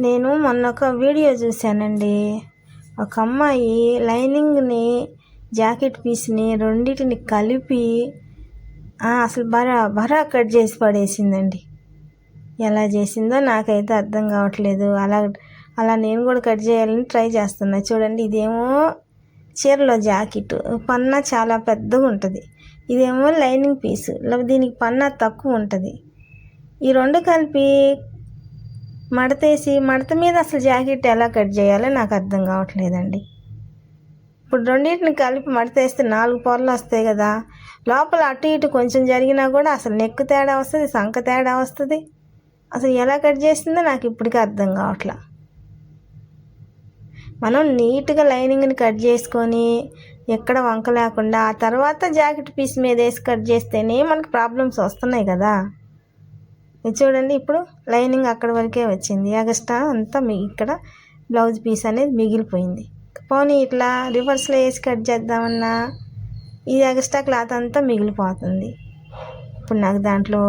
నేను మొన్న ఒక వీడియో చూశానండి. ఒక అమ్మాయి లైనింగ్ని జాకెట్ పీస్ని రెండింటిని కలిపి అసలు బరా కట్ చేసి పడేసిందండి. ఎలా చేసిందో నాకైతే అర్థం కావట్లేదు. అలా నేను కూడా కట్ చేయాలని ట్రై చేస్తున్నా. చూడండి, ఇదేమో చీరలో జాకెట్ పన్నా చాలా పెద్దగా ఉంటుంది, ఇదేమో లైనింగ్ పీసు, దీనికి పన్నా తక్కువ ఉంటుంది. ఈ రెండు కలిపి మడత మీద అసలు జాకెట్ ఎలా కట్ చేయాలో నాకు అర్థం కావట్లేదండి. ఇప్పుడు రెండింటిని కలిపి మడతేస్తే 4 పొరలు వస్తాయి కదా, లోపల అటు ఇటు కొంచెం జరిగినా కూడా అసలు నెక్ తేడా వస్తుంది, సంక తేడా వస్తుంది. అసలు ఎలా కట్ చేసిందో నాకు ఇప్పటికీ అర్థం కావట్లా. మనం నీట్గా లైనింగ్ని కట్ చేసుకొని ఎక్కడ వంక లేకుండా ఆ తర్వాత జాకెట్ పీస్ మీద వేసి కట్ చేస్తేనే మనకు ప్రాబ్లమ్స్ వస్తున్నాయి కదా. ఇది చూడండి, ఇప్పుడు లైనింగ్ అక్కడ వరకే వచ్చింది, ఎగస్ట్రా అంతా ఇక్కడ బ్లౌజ్ పీస్ అనేది మిగిలిపోయింది. పోనీ ఇట్లా రివర్స్లో వేసి కట్ చేద్దామన్నా ఈ ఎగస్ట్రా క్లాత్ అంతా మిగిలిపోతుంది. ఇప్పుడు నాకు దాంట్లో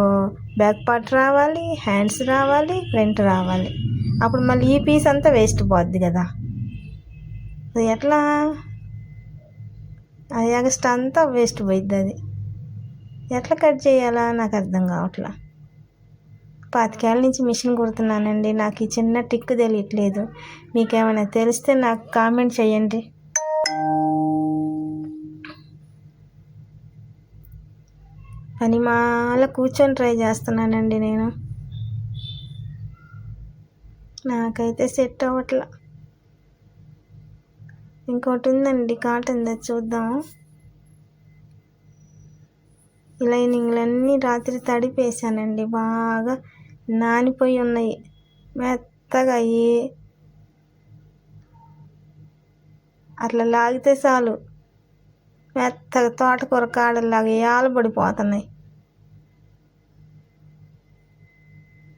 బ్యాక్ పార్ట్ రావాలి, హ్యాండ్స్ రావాలి, ఫ్రంట్ రావాలి. అప్పుడు మళ్ళీ ఈ పీస్ అంతా వేస్ట్ పోద్ది కదా. అది ఎట్లా, అది ఎగస్ట్రా అంతా వేస్ట్ పోయిద్ది. అది ఎట్లా కట్ చేయాలా నాకు అర్థం కావట్లా. 25 ఏళ్ళ నుంచి మిషన్ కుడుతున్నానండి, నాకు ఈ చిన్న టిక్ తెలియట్లేదు. మీకేమైనా తెలిస్తే నాకు కామెంట్ చేయండి. పనిమాల కూర్చొని ట్రై చేస్తున్నానండి నేను, నాకైతే సెట్ అవ్వట్లా. ఇంకోటి ఉందండి, కాటన్ది, చూద్దాము. ఈ లైనింగ్లన్నీ రాత్రి తడిపేసానండి, బాగా నానిపోయి ఉన్నాయి, మెత్తగా అయ్యి అట్లా లాగితే చాలు మెత్తగా తోటకూర కాడల్లాగా ఏలబడిపోతున్నాయి.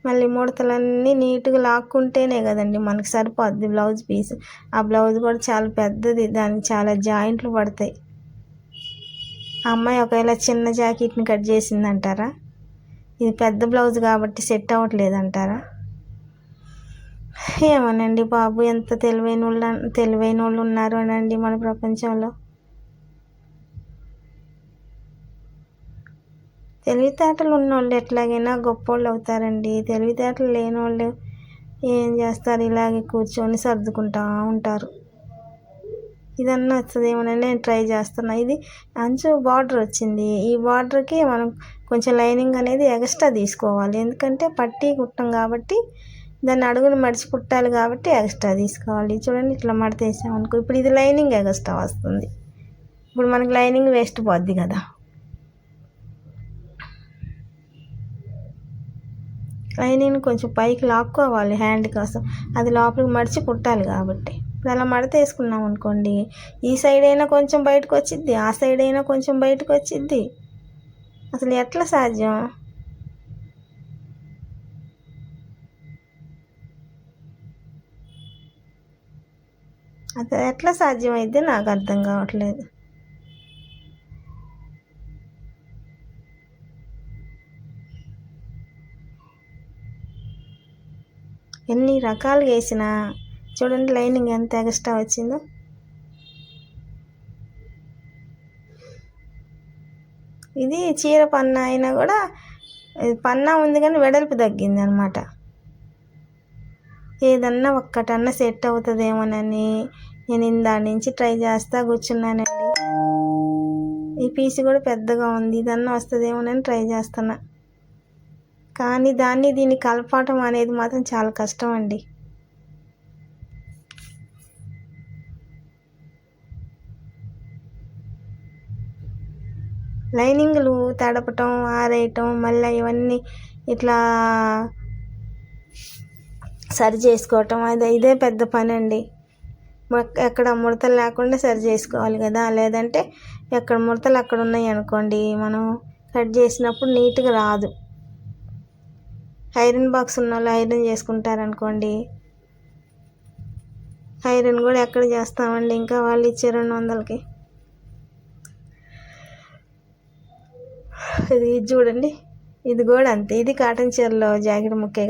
మళ్ళీ ముడతలన్నీ నీట్గా లాక్కుంటేనే కదండి మనకి సరిపోద్ది బ్లౌజ్ పీస్. ఆ బ్లౌజ్ కూడా చాలా పెద్దది, దానికి చాలా జాయింట్లు పడతాయి. ఆ అమ్మాయి ఒకవేళ చిన్న జాకెట్ని కట్ చేసిందంటారా, ఇది పెద్ద బ్లౌజ్ కాబట్టి సెట్ అవ్వట్లేదు అంటారా? ఏమోనండి బాబు, ఎంత తెలివైన వాళ్ళు ఉన్నారు అనండి మన ప్రపంచంలో. తెలివితేటలు ఉన్నోళ్ళు ఎట్లాగైనా గొప్పోళ్ళు అవుతారండి. తెలివితేటలు లేని వాళ్ళు ఏం చేస్తారు, ఇలాగే కూర్చొని సర్దుకుంటూ ఉంటారు. ఇదన్నా వస్తుందేమోనని నేను ట్రై చేస్తున్నా. ఇది అంచు బార్డర్ వచ్చింది, ఈ బార్డర్కి మనం కొంచెం లైనింగ్ అనేది ఎక్స్ట్రా తీసుకోవాలి. ఎందుకంటే పట్టీ కుట్టం కాబట్టి దాన్ని అడుగుని మడిచి కుట్టాలి కాబట్టి ఎక్స్ట్రా తీసుకోవాలి. చూడండి, ఇట్లా మడతేసామనుకో, ఇప్పుడు ఇది లైనింగ్ ఎక్స్ట్రా వస్తుంది. ఇప్పుడు మనకి లైనింగ్ వేస్ట్ పోద్ది కదా. లైనింగ్ కొంచెం పైకి లాక్కోవాలి హ్యాండ్ కోసం, అది లోపలికి మడిచి కుట్టాలి కాబట్టి. ఇప్పుడు అలా మడత వేసుకున్నాం అనుకోండి, ఈ సైడ్ అయినా కొంచెం బయటకు వచ్చిద్ది, ఆ సైడ్ అయినా కొంచెం బయటకు వచ్చిద్ది. అసలు ఎట్లా సాధ్యం? అది ఎట్లా సాధ్యమైద్ది నాకు అర్థం కావట్లేదు. ఎన్ని రకాలుగా వేసినా చూడండి, లైనింగ్ ఎంత ఎక్స్ట్రా వచ్చిందో. ఇది చీర పన్నా అయినా కూడా పన్నా ఉంది కానీ వెడల్పు తగ్గింది అనమాట. ఏదన్నా ఒక్కటన్నా సెట్ అవుతుందేమోనని నేను ఇందాడి నుంచి ట్రై చేస్తా కూర్చున్నానండి. ఈ పీస్ కూడా పెద్దగా ఉంది, ఇదన్నా వస్తుందేమోనని ట్రై చేస్తున్నా. కానీ దీన్ని కలపటం అనేది మాత్రం చాలా కష్టం అండి. లైనింగ్లు తడపటం, ఆరేయటం, మళ్ళీ ఇవన్నీ ఇట్లా సరి చేసుకోవటం, ఇదే పెద్ద పని అండి. ఎక్కడ ముడతలు లేకుండా సరి చేసుకోవాలి కదా, లేదంటే ఎక్కడ ముడతలు అక్కడ ఉన్నాయి అనుకోండి, మనం కట్ చేసినప్పుడు నీట్గా రాదు. ఐరన్ బాక్స్ ఉన్న వాళ్ళు ఐరన్ చేసుకుంటారనుకోండి, ఐరన్ కూడా ఎక్కడ చేస్తామండి, ఇంకా వాళ్ళు ఇచ్చే 200కి. ఇది చూడండి, ఇది కూడా అంతే, ఇది కాటన్ చీరలో జాకెట్ ముక్కే.